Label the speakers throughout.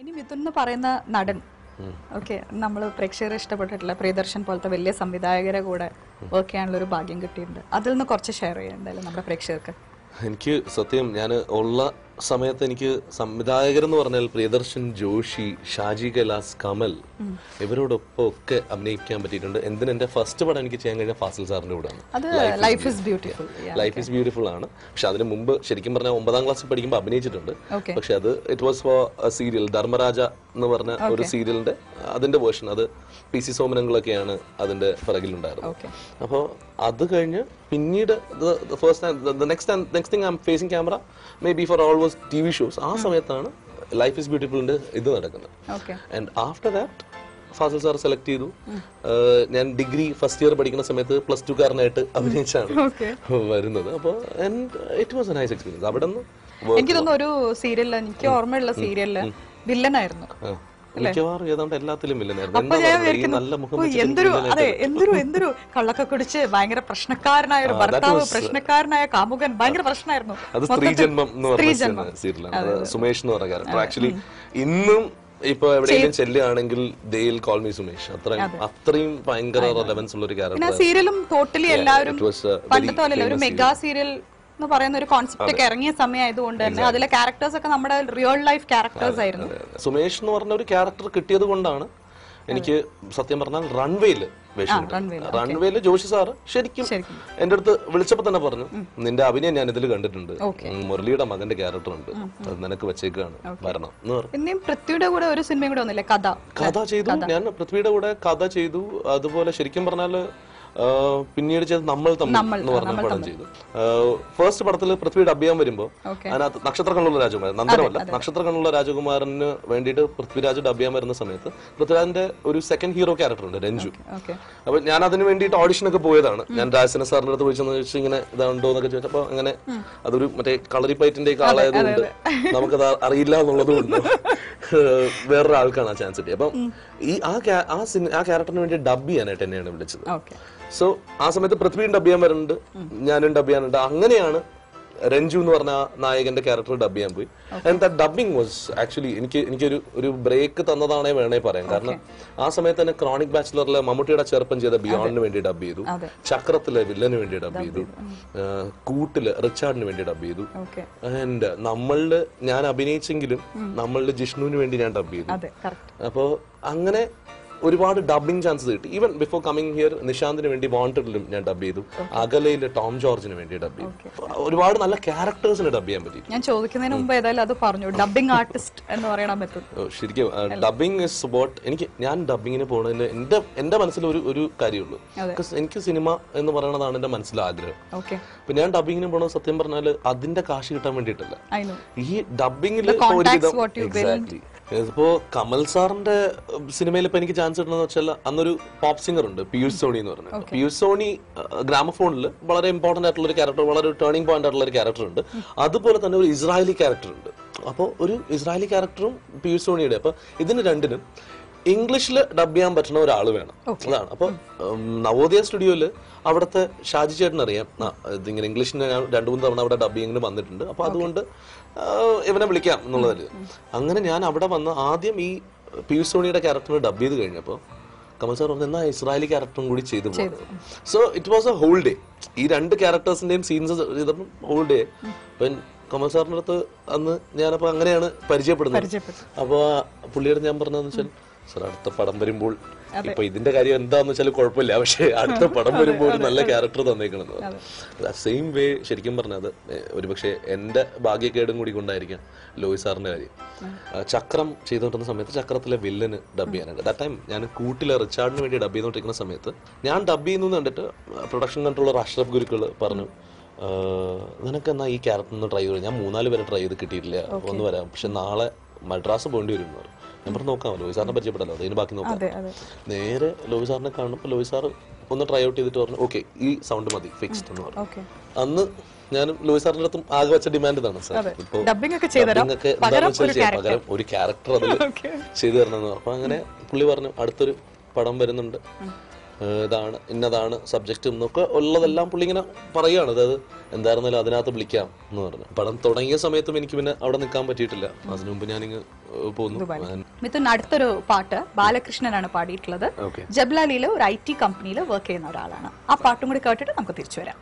Speaker 1: ഇനി മിഥുൻ എന്ന് പറയുന്ന നടൻ ഓക്കെ നമ്മൾ പ്രേക്ഷകരെ ഇഷ്ടപ്പെട്ടിട്ടുള്ള പ്രിയദർശൻ പോലത്തെ വലിയ സംവിധായകരെ കൂടെ വർക്ക് ചെയ്യാനുള്ള ഒരു ഭാഗ്യം കിട്ടിയിട്ടുണ്ട്. അതിൽ നിന്ന് കുറച്ച് ഷെയർ ചെയ്യാം എന്തായാലും നമ്മുടെ പ്രേക്ഷകർക്ക്.
Speaker 2: എനിക്ക് സത്യം ഞാൻ ഉള്ള സമയത്ത് എനിക്ക് സംവിധായകരെന്ന് പറഞ്ഞാൽ പ്രിയദർശൻ, ജോഷി, ഷാജി കൈലാസ്, കമൽ ഇവരോടൊപ്പം ഒക്കെ അഭിനയിക്കാൻ പറ്റിയിട്ടുണ്ട്. എന്റെ ഫസ്റ്റ് പടം എനിക്ക് ചെയ്യാൻ കഴിഞ്ഞ ഫാസിൽ സാറിന്റെ കൂടെയാണ്.
Speaker 1: Life is beautiful.
Speaker 2: Life is beautiful ആണ്. പക്ഷെ അതിന് മുമ്പ് ശരിക്കും പറഞ്ഞാൽ 9ാം ക്ലാസ്സിൽ പഠിക്കുമ്പോൾ അഭിനയിച്ചിട്ടുണ്ട്. പക്ഷെ അത് it was for serial Dharmaraja എന്ന് പറഞ്ഞ ഒരു സീരിയലിന്റെ അതിന്റെ വേർഷൻ. അത് PC സോമനങ്ങളൊക്കെയാണ് അതിന്റെ പിറകിലുണ്ടായിരുന്നത്. അപ്പോൾ അത് കഴിഞ്ഞ് പിന്നീട് next thing I am facing camera maybe for all was TV shows. ആ സമയത്താണ് ലൈഫ് ഈസ് ബ്യൂട്ടിഫുളിന്റെ ഇത് നടക്കുന്നത്. And after that Fazil sir select ചെയ്തു. ഞാൻ ഡിഗ്രി ഫസ്റ്റ് ഇയർ പഠിക്കുന്ന സമയത്ത് +2 കാരനായിട്ട് അഭിനയിച്ചാണ് വരുന്നത്. അപ്പോൾ it was A nice experience. അവിടെ നിന്ന്
Speaker 1: എനിക്ക് തോന്നുന്നു ഒരു സീരിയലിൽ എനിക്ക് ഓർമ്മയുള്ള സീരിയലില് വില്ലനായിരുന്നു.
Speaker 2: മിക്കവാറും ഏതാണ്ട് എല്ലാത്തിലും വില്ലനായിരുന്നു.
Speaker 1: എന്തൊരു കള്ളൊക്കെ കുടിച്ച് ഭയങ്കര പ്രശ്നക്കാരനായ ഒരു ഭർത്താവ്, പ്രശ്നക്കാരനായ കാമുകൻ, ഭയങ്കര പ്രശ്നമായിരുന്നു.
Speaker 2: അത് സ്ത്രീജന്മം എന്ന് പറഞ്ഞ സീരിയലാണ്. സുമേഷ് എന്ന് പറഞ്ഞ ക്യാരക്ടർ ആക്ച്വലി ഇന്നും ഇപ്പൊ എവിടെയെങ്കിലും ചെല്ലുകയാണെങ്കിൽ they will call me Sumesh. അത്രയും ഭയങ്കര റെലവൻസ് ഉള്ള ഒരു ക്യാരക്ടർ.
Speaker 1: സീരിയലും ടോട്ടലി എല്ലാവരും പണ്ടത്തെ പോലെ ഒരു മെഗാ സീരിയൽ എന്ന് പറയുന്ന ഒരു കോൺസെപ്റ്റ് ഒക്കെ ഇറങ്ങിയ സമയമായതുകൊണ്ട് തന്നെ അതിലെ ക്യാരക്ടേഴ്സ് ഒക്കെ നമ്മുടെ റിയൽ ലൈഫ് ക്യാരക്ടേഴ്സ് ആയിരുന്നു.
Speaker 2: സുമേഷ് എന്ന് പറഞ്ഞ ഒരു ക്യാരക്ടർ കിട്ടിയത് കൊണ്ടാണ് എനിക്ക് സത്യം പറഞ്ഞാൽ റൺവേയില് റൺവേയില് ജോഷി സാറ് ശരിക്കും എന്റെ അടുത്ത് വിളിച്ചപ്പോ തന്നെ പറഞ്ഞു, നിന്റെ അഭിനയം ഞാൻ ഇതിൽ കണ്ടിട്ടുണ്ട്, മുരളിയുടെ മകന്റെ ക്യാരക്ടർ ഉണ്ട്, അത് നിനക്ക് വെച്ചേക്കാണ്, വരണം എന്ന് പറഞ്ഞു.
Speaker 1: പൃഥ്വിയുടെ കൂടെ ഒരു സിനിമയും കൂടെ ഒന്നുമില്ലേ,
Speaker 2: കഥ ചെയ്തു. ഞാൻ പൃഥ്വിയുടെ കൂടെ കഥ ചെയ്തു. അതുപോലെ ശരിക്കും പറഞ്ഞാല് പിന്നീട് ചെയ്ത് നമ്മൾ തമ്മിൽ എന്ന് പറഞ്ഞ പടം ചെയ്തു. ഫസ്റ്റ് പടത്തിൽ പൃഥ്വി ഡബ് ചെയ്യാൻ വരുമ്പോ അതിനകത്ത് നക്ഷത്ര കണ്ണുള്ള രാജകുമാരൻ, നന്ദനമല്ല, നക്ഷത്ര കണ്ണുള്ള രാജകുമാരന് വേണ്ടിയിട്ട് പൃഥ്വിരാജ് ഡബ് ചെയ്യാൻ വരുന്ന സമയത്ത് പൃഥ്വിരാജിന്റെ ഒരു സെക്കൻഡ് ഹീറോ ക്യാരക്ടർ ഉണ്ട്, രഞ്ജു. അപ്പൊ ഞാൻ അതിന് വേണ്ടിയിട്ട് ഓഡിഷനൊക്കെ പോയതാണ്. ഞാൻ രാജസേന സാറിന്റെ അടുത്ത് ചോദിച്ചു ഇങ്ങനെ ഇതാണ്ടോ എന്നൊക്കെ ചോദിച്ചപ്പോ അങ്ങനെ അതൊരു മറ്റേ കളറിപ്പയറ്റിന്റെ ഒക്കെ ആളായതുകൊണ്ട് നമുക്കത് അറിയില്ല എന്നുള്ളത് കൊണ്ട് വേറൊരാൾക്കാണ് ആ ചാൻസ് കിട്ടിയത്. അപ്പം ഈ ആ ക്യാരക്ടറിന് വേണ്ടി ഡബ് ചെയ്യാനായിട്ട് എന്നെയാണ് വിളിച്ചത്. സോ ആ സമയത്ത് പൃഥ്വിയും ഡബ് ചെയ്യാൻ വരുന്നുണ്ട്, ഞാനും ഡബ് ചെയ്യാനുണ്ട്. അങ്ങനെയാണ് രഞ്ജു എന്ന് പറഞ്ഞ നായകന്റെ ക്യാരക്ടർ ഡബ് ചെയ്യാൻ പോയി. And that dubbing was actually എനിക്കൊരു ബ്രേക്ക് തന്നതാണേ വേണേ പറയാം. കാരണം ആ സമയത്ത് തന്നെ ക്രോണിക് ബാച്ചിലറിലെ മമ്മൂട്ടിയുടെ ചെറുപ്പം ചെയ്ത ബിയോണ്ടിന് വേണ്ടി ഡബ് ചെയ്തു, ചക്രത്തിലെ വില്ലന് വേണ്ടി ഡബ് ചെയ്തു, കൂട്ടില് റിച്ചാർഡിന് വേണ്ടി ഡബ് ചെയ്തു. ആൻഡ് നമ്മളില് ഞാൻ അഭിനയിച്ചെങ്കിലും നമ്മളില് ജിഷ്ണുവിന് വേണ്ടി ഞാൻ ഡബ് ചെയ്തു. അപ്പോ അങ്ങനെ ഒരുപാട് ഡബിംഗ് ചാൻസസ് കിട്ടി. ഈവൻ ബിഫോർ കമ്മിങ് ഹിയർ നിശാന്തിന് വേണ്ടി വാണ്ടഡിലും ഞാൻ ഡബ് ചെയ്തു, അകലയില് ടോം ജോർജിന് വേണ്ടി ഡബ് ചെയ്തു. ഒരുപാട് നല്ല ക്യാരക്ടേഴ്സിന് ഡബ് ചെയ്യാൻ പറ്റി.
Speaker 1: ഞാൻ ചോദിക്കുന്നതിന് മുമ്പ് ഏതായാലും അത് പറഞ്ഞു, ഡബിംഗ് ആർട്ടിസ്റ്റ് എന്ന് പറയണം.
Speaker 2: ശരിക്കും ഡബിംഗ് ഇസ് വാട്ട് ഞാൻ ഡബിങ്ങിന് പോകുന്നതിന് എന്റെ മനസ്സിൽ ഒരു കാര്യമുള്ളൂ. എനിക്ക് സിനിമ എന്ന് പറയുന്നതാണ് എന്റെ മനസ്സിലെ ആഗ്രഹം. അപ്പൊ ഞാൻ ഡബിങ്ങിന് പോകുന്നത് സത്യം പറഞ്ഞാല് അതിന്റെ കാശ് കിട്ടാൻ വേണ്ടിയിട്ടല്ല. ഈ ഡബിങ്ങില് എക്സാക്ട്ലി ഇപ്പോ കമൽ സാറിന്റെ സിനിമയിൽ ഇപ്പൊ എനിക്ക് ചാൻസ് കിട്ടണമെന്ന് വെച്ചാൽ അന്നൊരു പോപ്പ് സിംഗർ ഉണ്ട്, പീയൂഷ് സോണി എന്ന് പറഞ്ഞത്. പീയൂഷ് സോണി ഗ്രാമഫോണിൽ വളരെ ഇമ്പോർട്ടന്റ് ആയിട്ടുള്ള ഒരു ക്യാരക്ടർ, വളരെ ടേണിംഗ് പോയിന്റ് ആയിട്ടുള്ള ഒരു ക്യാരക്ടർ ഉണ്ട്. അതുപോലെ തന്നെ ഒരു ഇസ്രായേലി ക്യാരക്ടർ ഉണ്ട്. അപ്പോൾ ഒരു ഇസ്രായേലി ക്യാരക്ടറും പീയൂഷ് സോണിയുടെ, അപ്പൊ ഇതിന് രണ്ടിനും ഇംഗ്ലീഷിൽ ഡബ് ചെയ്യാൻ പറ്റുന്ന ഒരാൾ വേണം. അതാണ്. അപ്പൊ നവോദയ സ്റ്റുഡിയോയില് അവിടുത്തെ ഷാജി ചേട്ടൻ അറിയാം, ഇതിങ്ങനെ ഇംഗ്ലീഷിന് ഞാൻ 2-3 തവണ അവിടെ ഡബിങ്ങിന് വന്നിട്ടുണ്ട്. അപ്പൊ അതുകൊണ്ട് ഇവനെ വിളിക്കാം എന്നുള്ളതല്ല. അങ്ങനെ ഞാൻ അവിടെ വന്ന് ആദ്യം ഈ പീയൂഷ് സോണിയുടെ ക്യാരക്ടറിന് ഡബ് ചെയ്ത് കഴിഞ്ഞപ്പോ കമൽ സാർ പറഞ്ഞു എന്നാ ഇസ്രായേലി ക്യാരക്ടറും കൂടി ചെയ്തു പോകുന്നത്. So it was a whole day. ഈ 2 ക്യാരക്ടേഴ്സിന്റെയും സീൻസ് ചെയ്തപ്പോൾ ഹോൾ ഡേ. കമൽ സാറിന്റെ അടുത്ത് അന്ന് ഞാനപ്പോ അങ്ങനെയാണ് പരിചയപ്പെടുന്നത്. അപ്പൊ പുള്ളിയോട് ഞാൻ പറഞ്ഞതെന്ന് വെച്ചാൽ, സാർ അടുത്ത പടം വരുമ്പോൾ ഇപ്പൊ ഇതിന്റെ കാര്യം എന്താന്ന് വെച്ചാൽ കുഴപ്പമില്ല, പക്ഷെ അടുത്ത പടം വരുമ്പോൾ ഒരു നല്ല ക്യാരക്ടർ തന്നേക്കണെന്ന്. സെയിം വേ ശരിക്കും പറഞ്ഞത് ഒരുപക്ഷെ എന്റെ ഭാഗ്യക്കേടും കൂടി കൊണ്ടായിരിക്കാം ലോയി സാറിന്റെ കാര്യം. ചക്രം ചെയ്തുകൊണ്ടിരുന്ന സമയത്ത് ചക്രത്തിലെ വില്ലന് ഡബ് ചെയ്യാനുണ്ട്. ദാറ്റ് ടൈം ഞാൻ കൂട്ടിലെ റിച്ചാർഡിന് വേണ്ടി ഡബ് ചെയ്തുകൊണ്ടിരിക്കുന്ന സമയത്ത് ഞാൻ ഡബ് ചെയ്യുന്നു കണ്ടിട്ട് പ്രൊഡക്ഷൻ കൺട്രോളർ അഷ്റഫ് ഗുരുക്കൾ പറഞ്ഞു, നിനക്ക് എന്നാ ഈ ക്യാരക്ടർ ട്രൈ ചെയ്തു. ഞാൻ 3-4 പേരെ ട്രൈ ചെയ്ത് കിട്ടിയിട്ടില്ല, ഒന്ന് വരാം, പക്ഷെ നാളെ മദ്രാസ് പോകേണ്ടി വരും എന്ന് പറഞ്ഞു. ഞാൻ പറഞ്ഞു നോക്കാം, ലോയി സാറിനെ പരിചയപ്പെടല്ലോ, അതിന് ബാക്കി നോക്കാം. നേരെ ലോയി സാറിനെ കാണുമ്പോൾ ലോയി സാർ ഒന്ന് ട്രൈ ഔട്ട് ചെയ്തിട്ട് പറഞ്ഞു, ഓക്കെ ഈ സൗണ്ട് മതി, ഫിക്സ്ഡ് എന്ന് പറഞ്ഞു. അന്ന് ഞാനും ലോയി സാറിന്റെ അടുത്തും ആകെ വെച്ച ഡിമാൻഡ് ഇതാണ്, സാർ ഇപ്പൊ ഡബിംഗ് ഒക്കെ എന്താണെന്ന് വെച്ചാൽ പകരം ഒരു ക്യാരക്ടർ അതിൽ ചെയ്തു തരണമെന്ന്. അപ്പൊ അങ്ങനെ പുള്ളി പറഞ്ഞു അടുത്തൊരു പടം വരുന്നുണ്ട്, ഇതാണ് ഇന്നതാണ് സബ്ജക്റ്റ് എന്നൊക്കെ ഉള്ളതെല്ലാം പുള്ളി ഇങ്ങനെ പറയുകയാണ്. അതായത് എന്തായിരുന്നാലും അതിനകത്ത് വിളിക്കാം എന്ന് പറഞ്ഞു. പടം തുടങ്ങിയ സമയത്തും എനിക്ക് പിന്നെ അവിടെ നിൽക്കാൻ പറ്റിയിട്ടില്ല. അതിനു മുമ്പ് ഞാനിങ്ങ് പോന്നു.
Speaker 1: മിഥുൻ, അടുത്തൊരു പാട്ട് ബാലകൃഷ്ണനാണ് പാടിയിട്ടുള്ളത്. ജബ്ലാലിയിലെ ഒരു IT കമ്പനിയിൽ വർക്ക് ചെയ്യുന്ന ഒരാളാണ്. ആ പാട്ടും കൂടി കേട്ടിട്ട് നമുക്ക് തിരിച്ചു വരാം.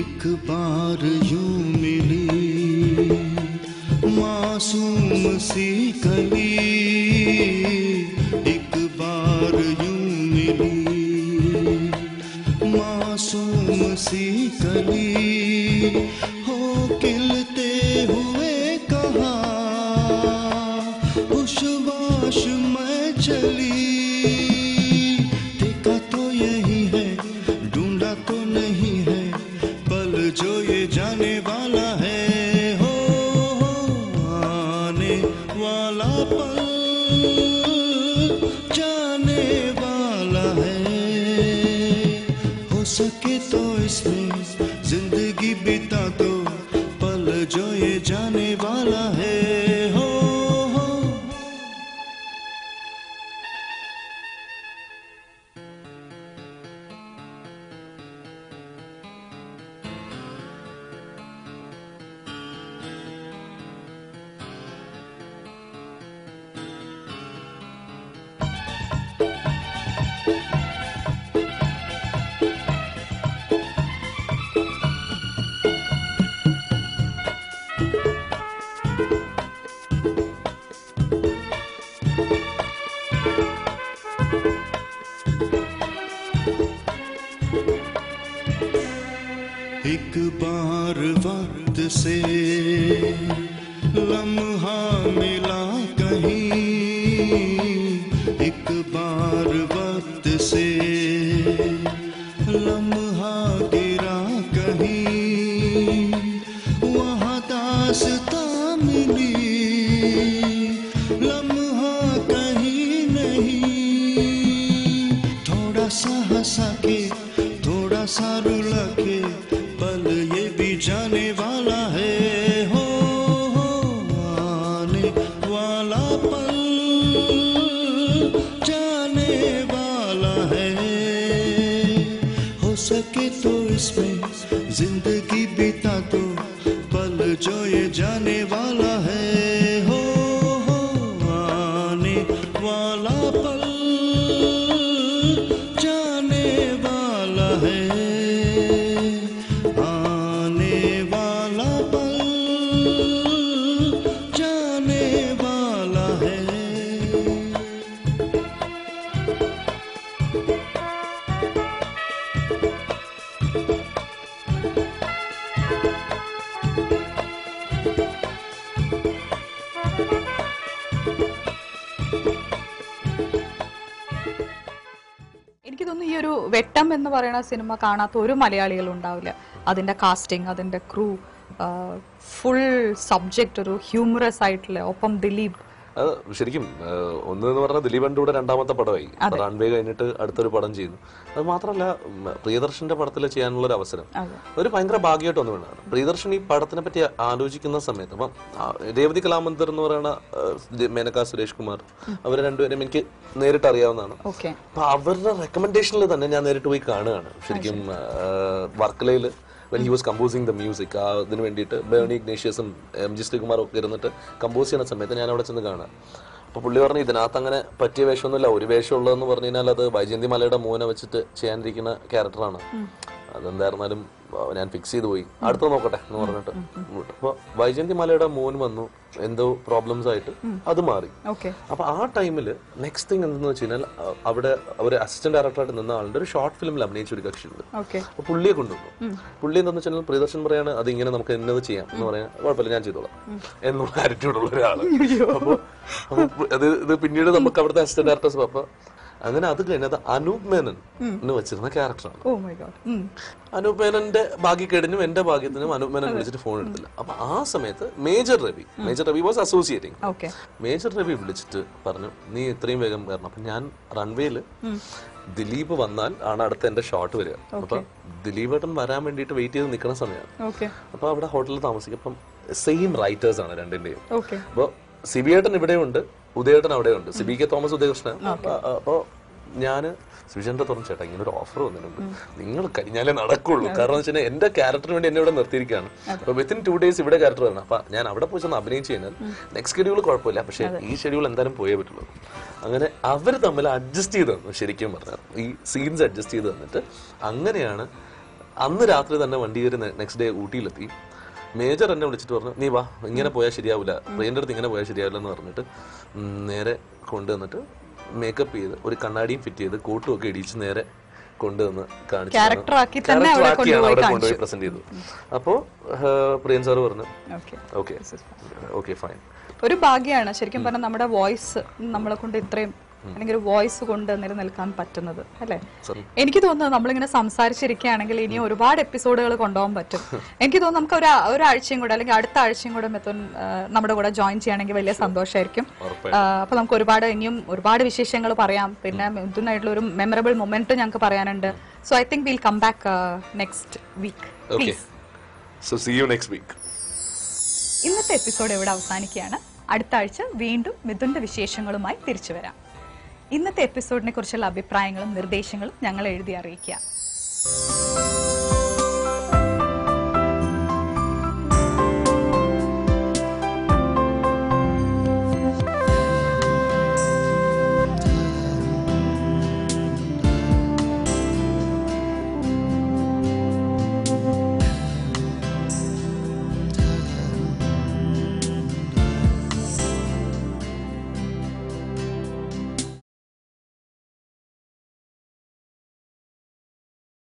Speaker 3: एक बार यूं मिली मासूम सी कली, एक बार यूं मिली मासूम सी कली, हो खिलते हुए कहा खुशबाश मैं चली, देखा तो यही है ढूंढा तो नहीं है, पल जो ये जाने वाला है, हो आने वाला पल जाने वाला है, हो सके तो इसमें जिंदगी बिता दो, पल जो ये जाने वाला है, हो एक बार वक्त से लम्हा मिला कहीं, एक बार वक्त से लम्हा गिरा कहीं, वहाँ दास्ता मिली लम्हा कहीं नहीं, थोड़ा सा हंसा के थोड़ा सा रुला के, पल ये भी जाने वाला है, हो आने वाला पल जाने वाला है, हो सके तो इसमें जिंदगी बिता दो, पल जो ये जाने वाला है, हो आने वाला पल जाने वाला है,
Speaker 1: എനിക്ക് തോന്നുന്നു ഈ ഒരു വെട്ടം എന്ന് പറയുന്ന സിനിമ കാണാത്ത ഒരു മലയാളികളും ഉണ്ടാവില്ല. അതിന്റെ കാസ്റ്റിംഗ്, അതിന്റെ ക്രൂ, ഫുൾ സബ്ജക്റ്റ് ഒരു ഹ്യൂമറസ് ആയിട്ടുള്ള, ഒപ്പം ദിലീപ്
Speaker 2: അത് ശരിക്കും ഒന്നെന്ന് പറഞ്ഞാൽ ദിലീപന്റെ കൂടെ രണ്ടാമത്തെ പടമായി, റൺവേ കഴിഞ്ഞിട്ട് അടുത്തൊരു പടം ചെയ്യുന്നു. അത് മാത്രമല്ല പ്രിയദർശന്റെ പടത്തിൽ ചെയ്യാനുള്ള ഒരു അവസരം ഒരു ഭയങ്കര ഭാഗ്യമായിട്ട് ഒന്നും വേണം. പ്രിയദർശൻ ഈ പടത്തിനെ പറ്റി ആലോചിക്കുന്ന സമയത്ത് ഇപ്പം രേവതി കലാമന്ദിർ എന്ന് പറയുന്ന മേനക സുരേഷ് കുമാർ അവരെ രണ്ടുപേരും എനിക്ക് നേരിട്ട് അറിയാവുന്നതാണ്. അപ്പൊ അവരുടെ റെക്കമെൻഡേഷനിൽ തന്നെ ഞാൻ നേരിട്ട് പോയി കാണുകയാണ് ശരിക്കും വർക്കലയിൽ when he was composing the music. അതിന് വേണ്ടിയിട്ട് ബേണി ഇഗ്നേഷ്യസും MG ശ്രീകുമാറും ഒക്കെ ഇരുന്നിട്ട് കമ്പോസ് ചെയ്യുന്ന സമയത്ത് ഞാൻ അവിടെ ചെന്ന് കാണാം. അപ്പോൾ പുള്ളി പറഞ്ഞു ഇതിനകത്ത് അങ്ങനെ പറ്റിയ വേഷമൊന്നുമില്ല, ഒരു വേഷം ഉള്ളതെന്ന് പറഞ്ഞു കഴിഞ്ഞാൽ അത് വൈജയന്തി മലയുടെ മോനെ വെച്ചിട്ട് ചെയ്യാനിരിക്കുന്ന ക്യാരക്ടറാണ്. അതെന്തായിരുന്നാലും ഞാൻ ഫിക്സ് ചെയ്ത് പോയി, അടുത്ത നോക്കട്ടെ എന്ന് പറഞ്ഞിട്ട്. അപ്പോൾ വൈജയന്തി മലയുടെ മോൻ വന്നു, എന്തോ പ്രോബ്ലംസ് ആയിട്ട് അത് മാറി. അപ്പൊ ആ ടൈമില് നെക്സ്റ്റ് തിങ് എന്തെന്ന് വെച്ച് കഴിഞ്ഞാൽ അവിടെ ഒരു അസിസ്റ്റന്റ് ഡയറക്ടറായിട്ട് നിന്ന ആളുടെ ഒരു ഷോർട്ട് ഫിലിമിൽ അഭിനയിച്ച ഒരു കക്ഷിയുണ്ട്. അപ്പൊ പുള്ളിയെ കൊണ്ടുവന്നു. പുള്ളി എന്താന്ന് വെച്ചാൽ പ്രിയദർശൻ പറയാണ് അത് ഇങ്ങനെ നമുക്ക് എന്നത് ചെയ്യാം എന്ന് പറയാൻ കുഴപ്പമില്ല ഞാൻ ചെയ്തോളാം എന്നുള്ള ആറ്റിറ്റ്യൂഡുള്ള ഒരാള്. അപ്പൊ ഇത് പിന്നീട് നമുക്ക് അവിടുത്തെ അസിസ്റ്റന്റ് ഡയറക്ടേഴ്സ് അപ്പൊ അങ്ങനെ അത് കഴിഞ്ഞത് അനൂപ് മേനൻ എന്ന് വെച്ചിരുന്ന ക്യാരക്ടറാണ്. അനൂപ് മേനന്റെ ഭാഗ്യക്കേടിനും എന്റെ ഭാഗ്യത്തിനും അനൂപ് മേനൻ വിളിച്ചിട്ട് ഫോൺ എടുത്തില്ല. അപ്പൊ ആ സമയത്ത് major Ravi was associating. Major Ravi വിളിച്ചിട്ട് പറഞ്ഞു നീ ഇത്രയും വേഗം വരണം. അപ്പൊ ഞാൻ റൺവേയില് ദിലീപ് വന്നാൽ ആണ് അടുത്ത എന്റെ ഷോട്ട് വരിക. അപ്പൊ ദിലീപ് ഏട്ടൻ വരാൻ വേണ്ടിട്ട് വെയിറ്റ് ചെയ്ത് നിൽക്കുന്ന സമയമാണ്. അപ്പൊ അവിടെ ഹോട്ടലിൽ താമസിക്കും. അപ്പം സെയിം റൈറ്റേഴ്സ് ആണ് രണ്ടിന്റെയും. അപ്പൊ സിബിയേട്ടൻ ഇവിടെയുണ്ട്, ഉദയേട്ടൻ അവിടെയുണ്ട്, CBK തോമസ് ഉദയകൃഷ്ണൻ. അപ്പൊ ഞാന് സുജന്റെ തുറന്നു ചേട്ടാ ഇങ്ങനെ ഒരു ഓഫർ വന്നിട്ടുണ്ട്, നിങ്ങൾ കഴിഞ്ഞാലേ നടക്കുള്ളൂ. കാരണം എന്ന് വെച്ചാൽ എന്റെ ക്യാരക്ടറിന് വേണ്ടി എന്നെ ഇവിടെ നിർത്തിയിരിക്കുകയാണ്. അപ്പൊ വിത്തിൻ 2 days ഇവിടെ ക്യാരക്ടർ വരണം. അപ്പൊ ഞാൻ അവിടെ പോയി ചെന്ന് അഭിനയിച്ചു കഴിഞ്ഞാൽ നെക്സ്റ്റ് ഷെഡ്യൂൾ കുഴപ്പമില്ല, പക്ഷെ ഈ ഷെഡ്യൂൾ എന്തായാലും പോയേ പറ്റുള്ളൂ. അങ്ങനെ അവർ തമ്മിൽ അഡ്ജസ്റ്റ് ചെയ്ത് തന്നു. ശരിക്കും പറഞ്ഞാൽ ഈ സീൻസ് അഡ്ജസ്റ്റ് ചെയ്ത് തന്നിട്ട് അങ്ങനെയാണ് അന്ന് രാത്രി തന്നെ വണ്ടി കയറി നെക്സ്റ്റ് ഡേ ഊട്ടിയിലെത്തി. മേജർ എന്നെ വിളിച്ചിട്ട് പറഞ്ഞു നീ വാ, ഇങ്ങനെ പോയാൽ ശരിയാവില്ല, ട്രെയിനിൻ്റെ അടുത്ത് ഇങ്ങനെ പോയാൽ ശരിയാവില്ല എന്ന് പറഞ്ഞിട്ട് നേരെ കൊണ്ടുവന്നിട്ട് മേക്കപ്പ് ചെയ്ത് ഒരു കണ്ണാടിയും ഫിറ്റ് ചെയ്ത് കോട്ടും ഒക്കെ ഇടിച്ച് നേരെ കൊണ്ടുവന്ന് കാണിച്ചു അവിടെ കൊണ്ടുപോയി പ്രസന്റ് ചെയ്തു. അപ്പോ പ്രിയൻ സാറ് പറഞ്ഞു ഓക്കെ ഫൈൻ.
Speaker 1: ഒരു ഭാഗ്യമാണ് ശരിക്കും പറഞ്ഞാൽ നമ്മുടെ വോയിസ് നമ്മളെ കൊണ്ട് ഇത്രയും അല്ലെങ്കിൽ ഒരു വോയിസ് കൊണ്ട് നിലനിൽക്കാൻ പറ്റുന്നത് അല്ലെ. എനിക്ക് തോന്നുന്നത് നമ്മളിങ്ങനെ സംസാരിച്ചിരിക്കുകയാണെങ്കിൽ ഇനി ഒരുപാട് എപ്പിസോഡുകൾ കൊണ്ടുപോകാൻ പറ്റും. എനിക്ക് തോന്നുന്നു നമുക്ക് ഒരാഴ്ചയും കൂടെ അല്ലെങ്കിൽ അടുത്ത ആഴ്ചയും കൂടെ മിഥുൻ നമ്മുടെ കൂടെ ജോയിൻ ചെയ്യുകയാണെങ്കിൽ വലിയ സന്തോഷമായിരിക്കും. അപ്പൊ നമുക്ക് ഇനിയും ഒരുപാട് വിശേഷങ്ങൾ പറയാം. പിന്നെ മിഥുനായിട്ടുള്ള ഒരു മെമ്മറബിൾ മൊമെന്റ് ഞങ്ങൾക്ക് പറയാനുണ്ട്. So I think will come back next week. ഇന്നത്തെ എപ്പിസോഡ് ഇവിടെ അവസാനിക്കുകയാണ്. അടുത്ത ആഴ്ച വീണ്ടും മിഥുന്റെ വിശേഷങ്ങളുമായി തിരിച്ചു വരാം. ഇന്നത്തെ എപ്പിസോഡിനെ കുറിച്ചുള്ള അഭിപ്രായങ്ങളും നിർദ്ദേശങ്ങളും ഞങ്ങൾ എഴുതി അറിയിക്കുക.